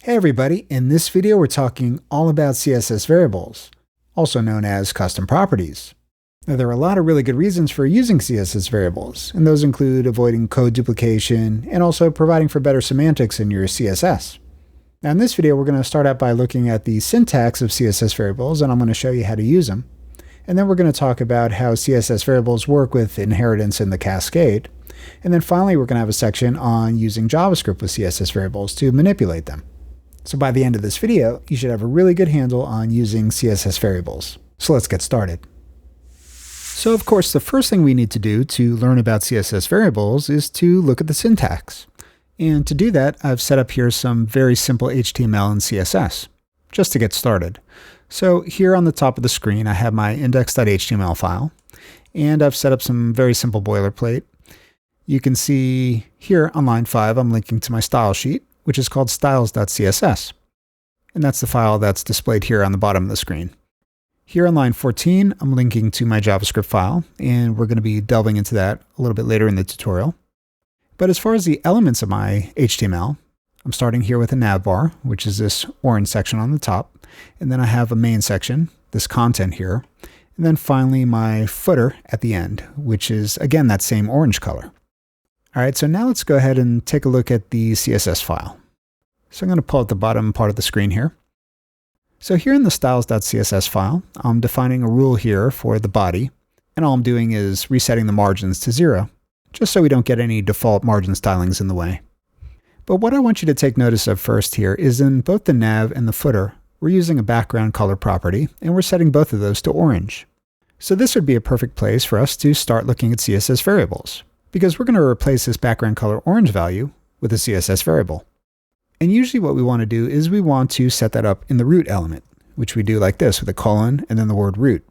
Hey everybody, in this video we're talking all about CSS variables, also known as custom properties. Now there are a lot of really good reasons for using CSS variables, and those include avoiding code duplication and also providing for better semantics in your CSS. Now in this video we're going to start out by looking at the syntax of CSS variables, and I'm going to show you how to use them. And then we're going to talk about how CSS variables work with inheritance in the cascade. And then finally we're going to have a section on using JavaScript with CSS variables to manipulate them. So by the end of this video, you should have a really good handle on using CSS variables. So let's get started. So of course, the first thing we need to do to learn about CSS variables is to look at the syntax. And to do that, I've set up here some very simple HTML and CSS, just to get started. So here on the top of the screen, I have my index.html file, and I've set up some very simple boilerplate. You can see here on line 5, I'm linking to my style sheet, which is called styles.css. And that's the file that's displayed here on the bottom of the screen. Here on line 14, I'm linking to my JavaScript file, and we're going to be delving into that a little bit later in the tutorial. But as far as the elements of my HTML, I'm starting here with a navbar, which is this orange section on the top. And then I have a main section, this content here. And then finally my footer at the end, which is, again, that same orange color. All right, so now let's go ahead and take a look at the CSS file. So I'm going to pull up the bottom part of the screen here. So here in the styles.css file, I'm defining a rule here for the body, and all I'm doing is resetting the margins to 0, just so we don't get any default margin stylings in the way. But what I want you to take notice of first here is in both the nav and the footer, we're using a background color property, and we're setting both of those to orange. So this would be a perfect place for us to start looking at CSS variables, because we're going to replace this background color orange value with a CSS variable. And usually what we want to do is we want to set that up in the root element, which we do like this with a colon and then the word root.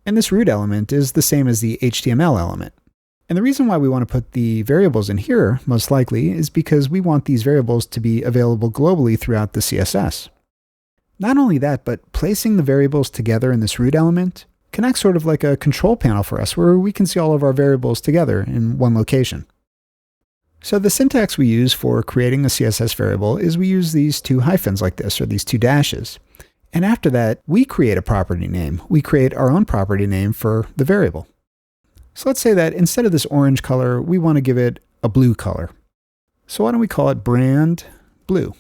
And this root element is the same as the HTML element. And the reason why we want to put the variables in here, most likely, is because we want these variables to be available globally throughout the CSS. Not only that, but placing the variables together in this root element can act sort of like a control panel for us where we can see all of our variables together in one location. So the syntax we use for creating a CSS variable is we use these two hyphens like this, or these two dashes. And after that, we create a property name. We create our own property name for the variable. So let's say that instead of this orange color, we want to give it a blue color. So why don't we call it brand blue?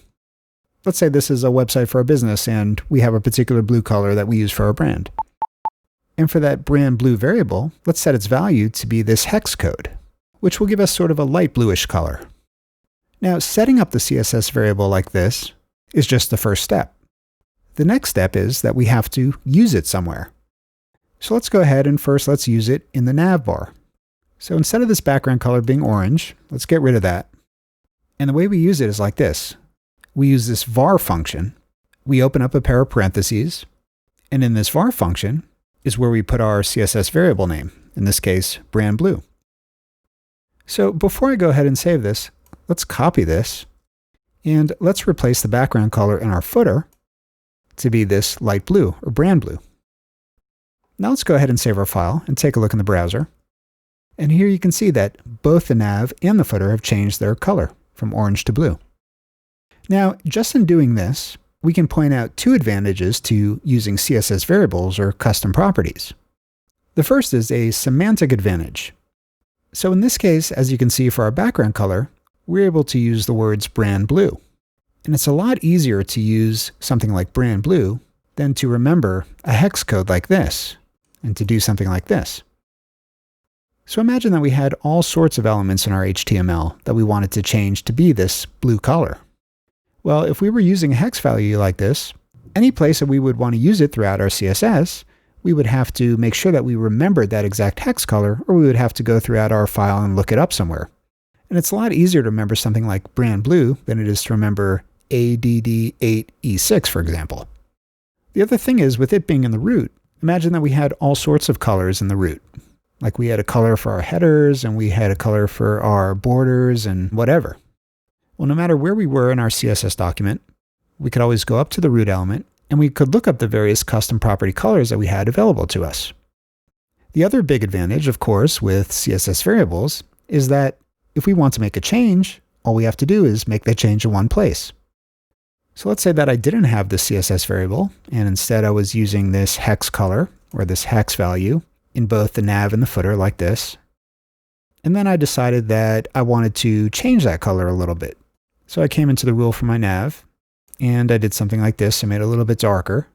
Let's say this is a website for a business and we have a particular blue color that we use for our brand. And for that brand blue variable, let's set its value to be this hex code, which will give us sort of a light bluish color. Now, setting up the CSS variable like this is just the first step. The next step is that we have to use it somewhere. So let's go ahead and first let's use it in the navbar. So instead of this background color being orange, let's get rid of that. And the way we use it is like this. We use this var function. We open up a pair of parentheses, and in this var function is where we put our CSS variable name, in this case, brand blue. So before I go ahead and save this, let's copy this, and let's replace the background color in our footer to be this light blue, or brand blue. Now let's go ahead and save our file and take a look in the browser. And here you can see that both the nav and the footer have changed their color from orange to blue. Now, just in doing this, we can point out two advantages to using CSS variables or custom properties. The first is a semantic advantage. So in this case, as you can see for our background color, we're able to use the words brand blue. And it's a lot easier to use something like brand blue than to remember a hex code like this and to do something like this. So imagine that we had all sorts of elements in our HTML that we wanted to change to be this blue color. Well, if we were using a hex value like this, any place that we would want to use it throughout our CSS, we would have to make sure that we remembered that exact hex color, or we would have to go throughout our file and look it up somewhere. And it's a lot easier to remember something like brand blue than it is to remember ADD8E6, for example. The other thing is, with it being in the root, imagine that we had all sorts of colors in the root. Like we had a color for our headers, and we had a color for our borders, and whatever. Well, no matter where we were in our CSS document, we could always go up to the root element, and we could look up the various custom property colors that we had available to us. The other big advantage, of course, with CSS variables is that if we want to make a change, all we have to do is make that change in one place. So let's say that I didn't have the CSS variable, and instead I was using this hex color, or this hex value, in both the nav and the footer like this. And then I decided that I wanted to change that color a little bit. So I came into the rule for my nav, and I did something like this. I made it a little bit darker.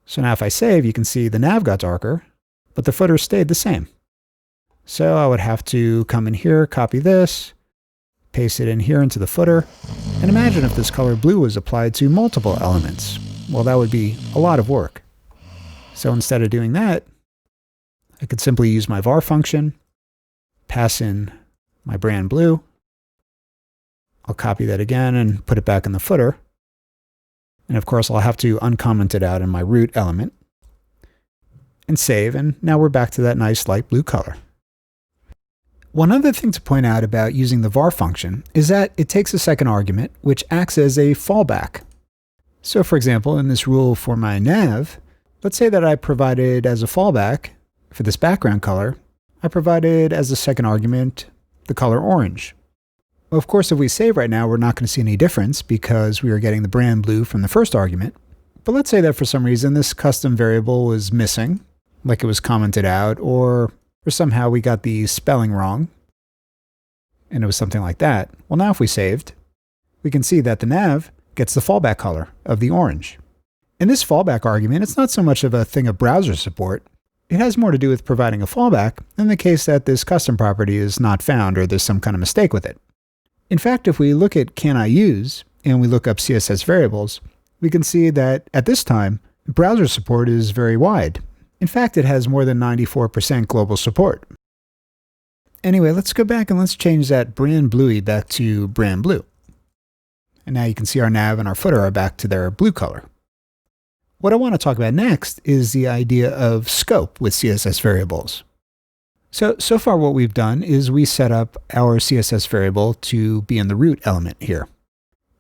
So now if I save, you can see the nav got darker, but the footer stayed the same. So I would have to come in here, copy this, paste it in here into the footer, and imagine if this color blue was applied to multiple elements. Well, that would be a lot of work. So instead of doing that, I could simply use my var function, pass in my brand blue. I'll copy that again and put it back in the footer. And of course, I'll have to uncomment it out in my root element and save. And now we're back to that nice light blue color. One other thing to point out about using the var function is that it takes a second argument, which acts as a fallback. So for example, in this rule for my nav, let's say that I provided as a fallback for this background color, I provided as a second argument the color orange. Well, of course, if we save right now, we're not going to see any difference because we are getting the brand blue from the first argument. But let's say that for some reason this custom variable was missing, like it was commented out, or somehow we got the spelling wrong, and it was something like that. Well, now if we saved, we can see that the nav gets the fallback color of the orange. In this fallback argument, it's not so much of a thing of browser support. It has more to do with providing a fallback in the case that this custom property is not found or there's some kind of mistake with it. In fact, if we look at can I use and we look up CSS variables, we can see that at this time, browser support is very wide. In fact, it has more than 94% global support. Anyway, let's go back and let's change that brand bluey back to brand blue. And now you can see our nav and our footer are back to their blue color. What I want to talk about next is the idea of scope with CSS variables. So far what we've done is we set up our CSS variable to be in the root element here.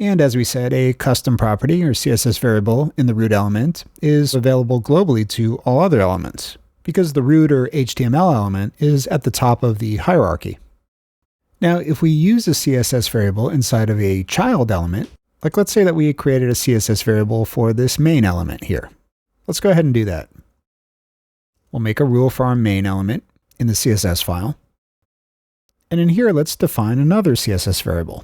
And as we said, a custom property or CSS variable in the root element is available globally to all other elements because the root or HTML element is at the top of the hierarchy. Now, if we use a CSS variable inside of a child element, like let's say that we created a CSS variable for this main element here. Let's go ahead and do that. We'll make a rule for our main element in the CSS file. And in here, let's define another CSS variable.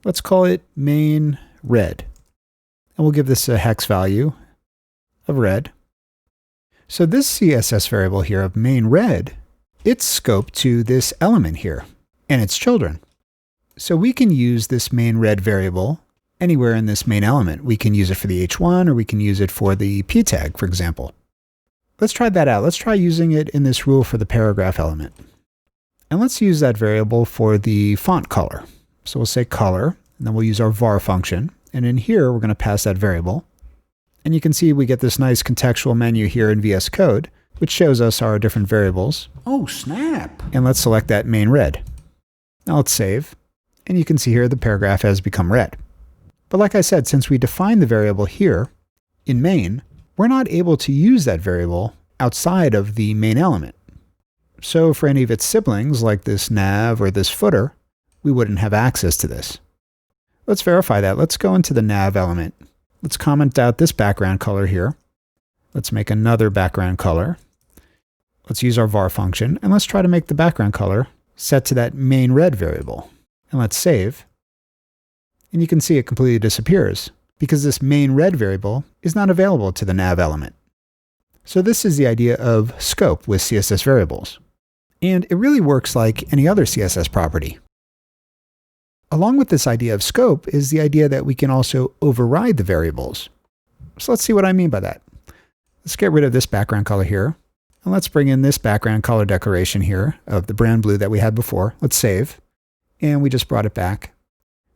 Let's call it main red. And we'll give this a hex value of red. So this CSS variable here of main red, it's scoped to this element here and its children. So we can use this main red variable anywhere in this main element. We can use it for the h1 or we can use it for the p tag, for example. Let's try that out. Let's try using it in this rule for the paragraph element. And let's use that variable for the font color. So we'll say color, and then we'll use our var function. And in here, we're going to pass that variable. And you can see we get this nice contextual menu here in VS Code, which shows us our different variables. Oh, snap! And let's select that main red. Now let's save. And you can see here the paragraph has become red. But like I said, since we defined the variable here in main, we're not able to use that variable outside of the main element. So for any of its siblings, like this nav or this footer, we wouldn't have access to this. Let's verify that. Let's go into the nav element. Let's comment out this background color here. Let's make another background color. Let's use our var function, and let's try to make the background color set to that main red variable. And let's save. And you can see it completely disappears because this main red variable is not available to the nav element. So this is the idea of scope with CSS variables. And it really works like any other CSS property. Along with this idea of scope is the idea that we can also override the variables. So let's see what I mean by that. Let's get rid of this background color here. And let's bring in this background color declaration here of the brand blue that we had before. Let's save. And we just brought it back.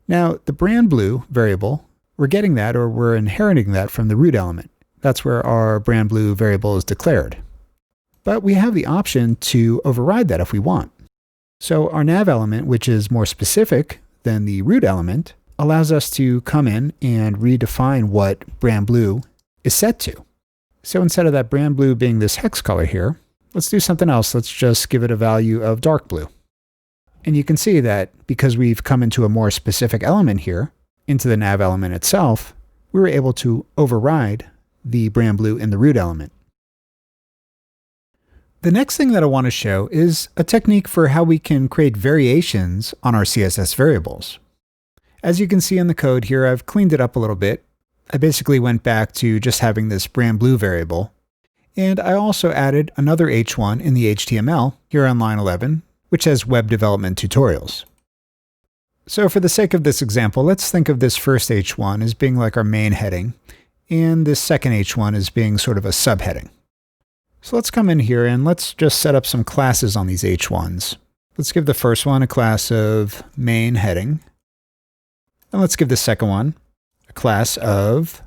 Now, the brand blue variable, we're getting that, or we're inheriting that from the root element. That's where our brand blue variable is declared. But we have the option to override that if we want. So our nav element, which is more specific than the root element, allows us to come in and redefine what brand blue is set to. So instead of that brand blue being this hex color here, let's do something else. Let's just give it a value of dark blue. And you can see that because we've come into a more specific element here, into the nav element itself, we were able to override the brand blue in the root element. The next thing that I want to show is a technique for how we can create variations on our CSS variables. As you can see in the code here, I've cleaned it up a little bit. I basically went back to just having this brand blue variable. And I also added another h1 in the HTML here on line 11, which has web development tutorials. So for the sake of this example, let's think of this first h1 as being like our main heading, and this second h1 as being sort of a subheading. So let's come in here and let's just set up some classes on these h1s. Let's give the first one a class of main heading, and let's give the second one a class of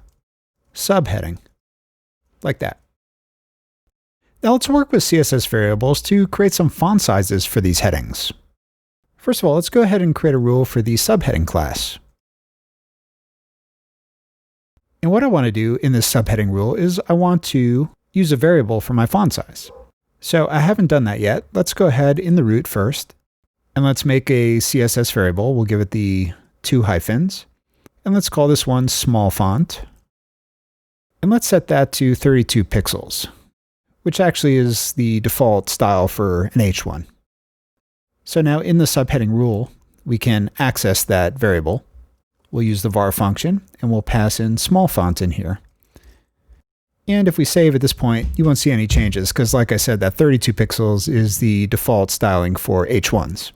subheading, like that. Now let's work with CSS variables to create some font sizes for these headings. First of all, let's go ahead and create a rule for the subheading class. And what I want to do in this subheading rule is I want to use a variable for my font size. So I haven't done that yet. Let's go ahead in the root first, and let's make a CSS variable. We'll give it the 2 hyphens, and let's call this one small font. And let's set that to 32 pixels, which actually is the default style for an h1. So now in the subheading rule, we can access that variable. We'll use the var function, and we'll pass in small font in here. And if we save at this point, you won't see any changes, because like I said, that 32 pixels is the default styling for h1s.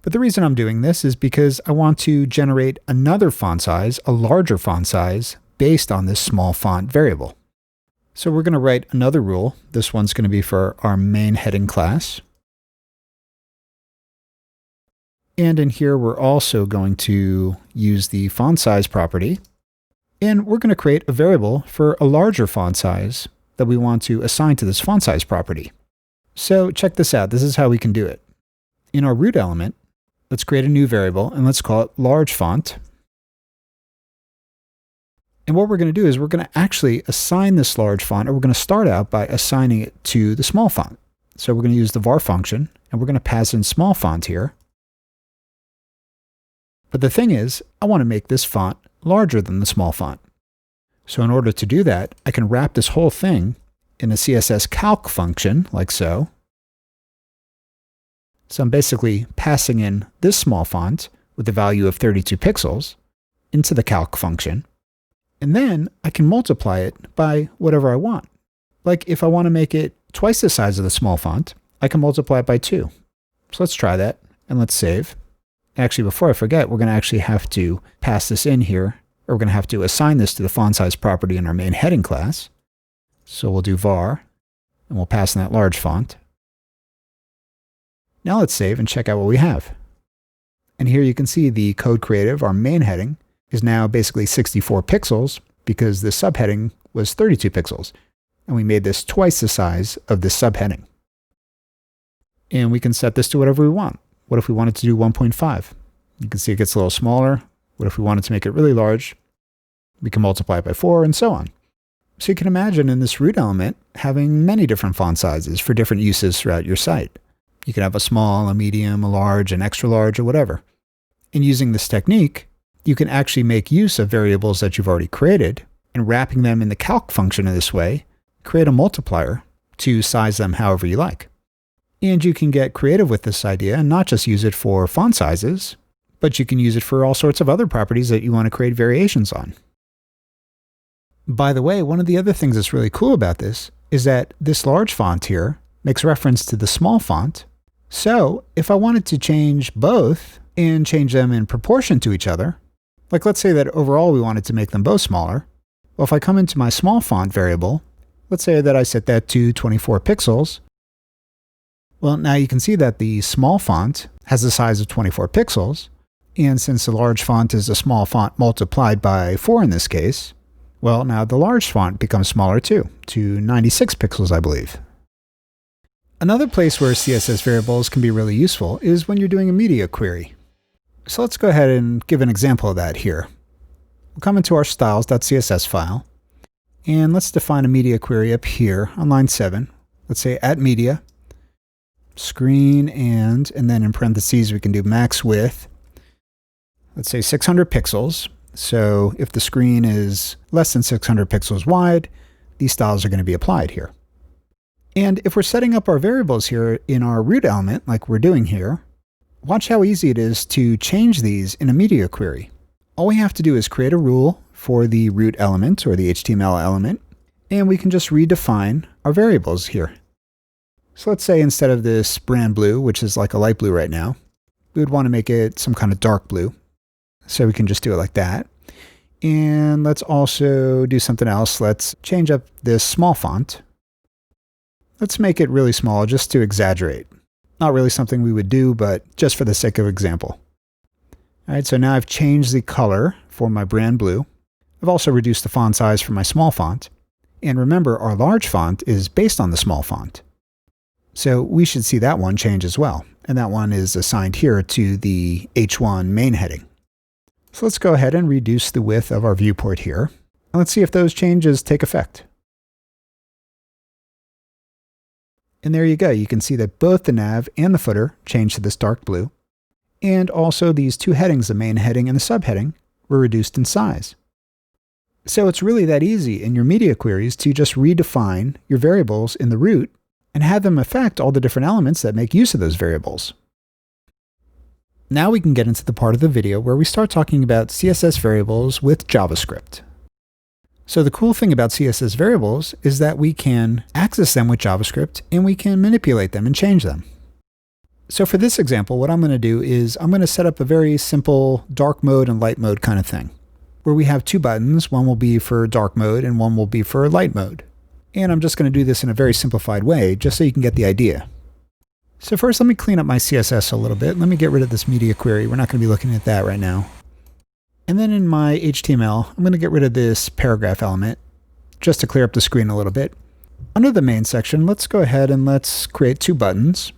But the reason I'm doing this is because I want to generate another font size, a larger font size, based on this small font variable. So we're going to write another rule. This one's going to be for our main heading class. And in here, we're also going to use the font size property. And we're going to create a variable for a larger font size that we want to assign to this font size property. So check this out. This is how we can do it. In our root element, let's create a new variable, and let's call it large font. And what we're going to do is we're going to actually assign this large font, or we're going to start out by assigning it to the small font. So we're going to use the var function, and we're going to pass in small font here. But the thing is, I want to make this font larger than the small font. So in order to do that, I can wrap this whole thing in a CSS calc function, like so. So I'm basically passing in this small font with the value of 32 pixels into the calc function. And then I can multiply it by whatever I want. Like if I want to make it twice the size of the small font, I can multiply it by 2. So let's try that, and let's save. Actually, before I forget, we're going to actually have to pass this in here, or we're going to have to assign this to the font size property in our main heading class. So we'll do var, and we'll pass in that large font. Now let's save and check out what we have. And here you can see the code creative, our main heading, is now basically 64 pixels because the subheading was 32 pixels. And we made this twice the size of this subheading. And we can set this to whatever we want. What if we wanted to do 1.5? You can see it gets a little smaller. What if we wanted to make it really large? We can multiply it by 4 and so on. So you can imagine in this root element having many different font sizes for different uses throughout your site. You can have a small, a medium, a large, an extra large, or whatever. And using this technique, you can actually make use of variables that you've already created and wrapping them in the calc function in this way, create a multiplier to size them however you like. And you can get creative with this idea and not just use it for font sizes, but you can use it for all sorts of other properties that you want to create variations on. By the way, one of the other things that's really cool about this is that this large font here makes reference to the small font. So if I wanted to change both and change them in proportion to each other, like let's say that overall we wanted to make them both smaller. Well, if I come into my small font variable, let's say that I set that to 24 pixels. Well, now you can see that the small font has the size of 24 pixels. And since the large font is a small font multiplied by 4 in this case, well, now the large font becomes smaller too, to 96 pixels, I believe. Another place where CSS variables can be really useful is when you're doing a media query. So let's go ahead and give an example of that here. We'll come into our styles.css file, and let's define a media query up here on line 7. Let's say at media, screen, and then in parentheses we can do max width. Let's say 600 pixels, So if the screen is less than 600 pixels wide, these styles are going to be applied here. And if we're setting up our variables here in our root element, like we're doing here, watch how easy it is to change these in a media query. All we have to do is create a rule for the root element or the HTML element, and we can just redefine our variables here. So let's say instead of this brand blue, which is like a light blue right now, we would want to make it some kind of dark blue. So we can just do it like that. And let's also do something else. Let's change up this small font. Let's make it really small just to exaggerate. Not really something we would do, but just for the sake of example. All right, so now I've changed the color for my brand blue. I've also reduced the font size for my small font. And remember, our large font is based on the small font. So we should see that one change as well. And that one is assigned here to the H1 main heading. So let's go ahead and reduce the width of our viewport here. And let's see if those changes take effect. And there you go. You can see that both the nav and the footer changed to this dark blue. And also these two headings, the main heading and the subheading, were reduced in size. So it's really that easy in your media queries to just redefine your variables in the root and have them affect all the different elements that make use of those variables. Now we can get into the part of the video where we start talking about CSS variables with JavaScript. So the cool thing about CSS variables is that we can access them with JavaScript and we can manipulate them and change them. So for this example, what I'm going to do is I'm going to set up a very simple dark mode and light mode kind of thing, where we have two buttons. One will be for dark mode and one will be for light mode. And I'm just going to do this in a very simplified way, just so you can get the idea. So first, let me clean up my CSS a little bit. Let me get rid of this media query. We're not going to be looking at that right now. And then in my HTML, I'm going to get rid of this paragraph element, just to clear up the screen a little bit. Under the main section, let's go ahead and let's create two buttons.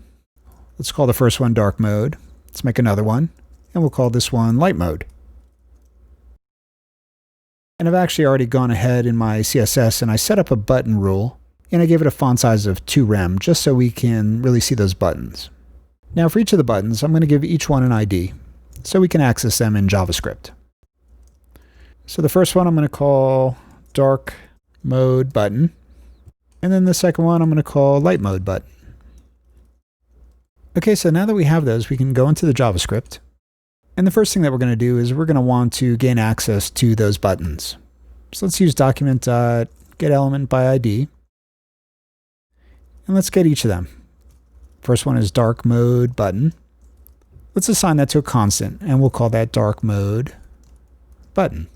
Let's call the first one dark mode. Let's make another one, and we'll call this one light mode. And I've actually already gone ahead in my CSS and I set up a button rule, and I gave it a font size of 2 rem just so we can really see those buttons. Now for each of the buttons, I'm going to give each one an ID so we can access them in JavaScript. So the first one I'm going to call dark mode button, and then the second one I'm going to call light mode button. Okay, so now that we have those, we can go into the JavaScript. And the first thing that we're going to do is we're going to want to gain access to those buttons. So let's use document.getElementById. And let's get each of them. First one is dark mode button. Let's assign that to a constant, and we'll call that dark mode button.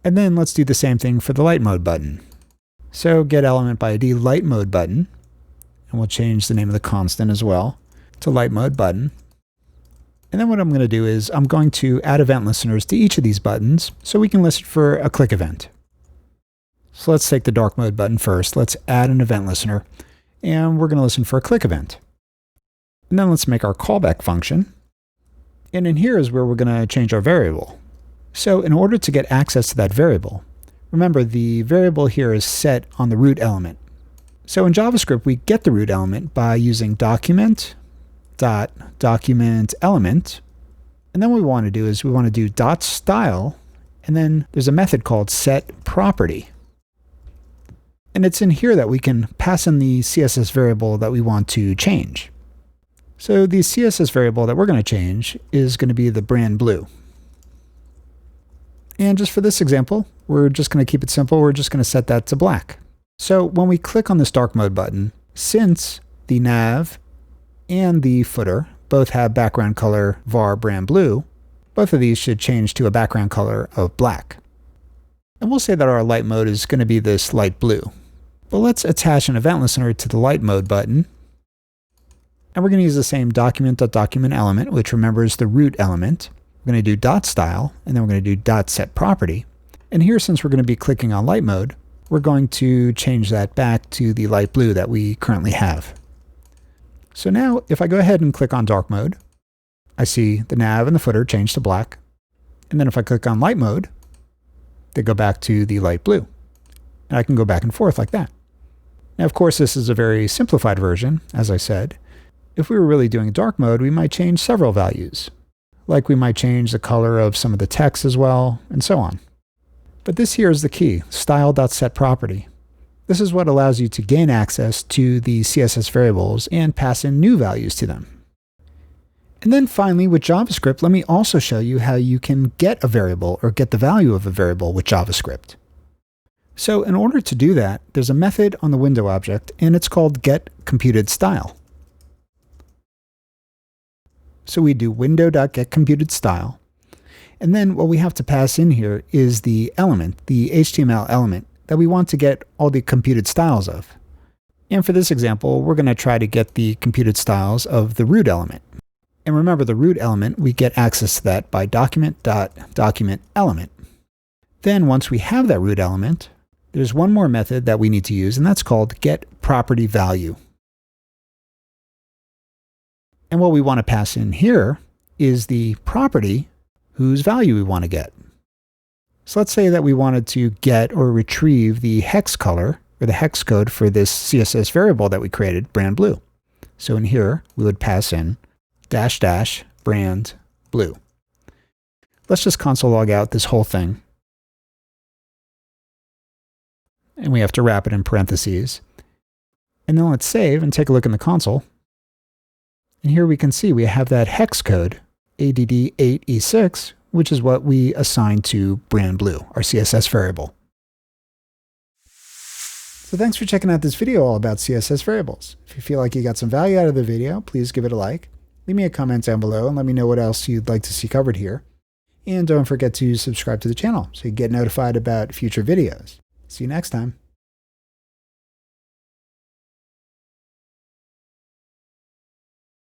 And then let's do the same thing for the light mode button. So getElementById light mode button. And we'll change the name of the constant as well to light mode button. And then what I'm going to do is I'm going to add event listeners to each of these buttons so we can listen for a click event. So let's take the dark mode button first. Let's add an event listener, and we're going to listen for a click event. And then let's make our callback function. And in here is where we're going to change our variable. So in order to get access to that variable, remember the variable here is set on the root element. So in JavaScript, we get the root element by using document.documentElement. And then what we want to do is we want to do .style, and then there's a method called setProperty. And it's in here that we can pass in the CSS variable that we want to change. So the CSS variable that we're going to change is going to be the brand blue. And just for this example, we're just going to keep it simple. We're just going to set that to black. So when we click on this dark mode button, since the nav and the footer both have background color var brand blue, both of these should change to a background color of black. And we'll say that our light mode is going to be this light blue. But let's attach an event listener to the light mode button. And we're going to use the same document.documentElement, which remembers the root element. We're going to do .style, and then we're going to do .setProperty. And here, since we're going to be clicking on light mode, we're going to change that back to the light blue that we currently have. So now, if I go ahead and click on dark mode, I see the nav and the footer change to black. And then if I click on light mode, they go back to the light blue. And I can go back and forth like that. Now, of course, this is a very simplified version, as I said. If we were really doing dark mode, we might change several values. like we might change the color of some of the text as well, and so on. But this here is the key, style.setProperty. This is what allows you to gain access to the CSS variables and pass in new values to them. And then finally, with JavaScript, let me also show you how you can get a variable or get the value of a variable with JavaScript. So in order to do that, there's a method on the window object, and it's called getComputedStyle. So we do window.getComputedStyle. And then what we have to pass in here is the element, the HTML element, that we want to get all the computed styles of. And for this example, we're going to try to get the computed styles of the root element. And remember, the root element, we get access to that by document.documentElement. Then once we have that root element, there's one more method that we need to use, and that's called getPropertyValue. And what we want to pass in here is the property whose value we want to get. So let's say that we wanted to get or retrieve the hex color or the hex code for this CSS variable that we created, brand blue. So in here, we would pass in -- brand blue. Let's just console log out this whole thing. And we have to wrap it in parentheses. And then let's save and take a look in the console. And here we can see we have that hex code, ADD8E6, which is what we assigned to brand blue, our CSS variable. So thanks for checking out this video all about CSS variables. If you feel like you got some value out of the video, please give it a like. Leave me a comment down below and let me know what else you'd like to see covered here. And don't forget to subscribe to the channel so you get notified about future videos. See you next time.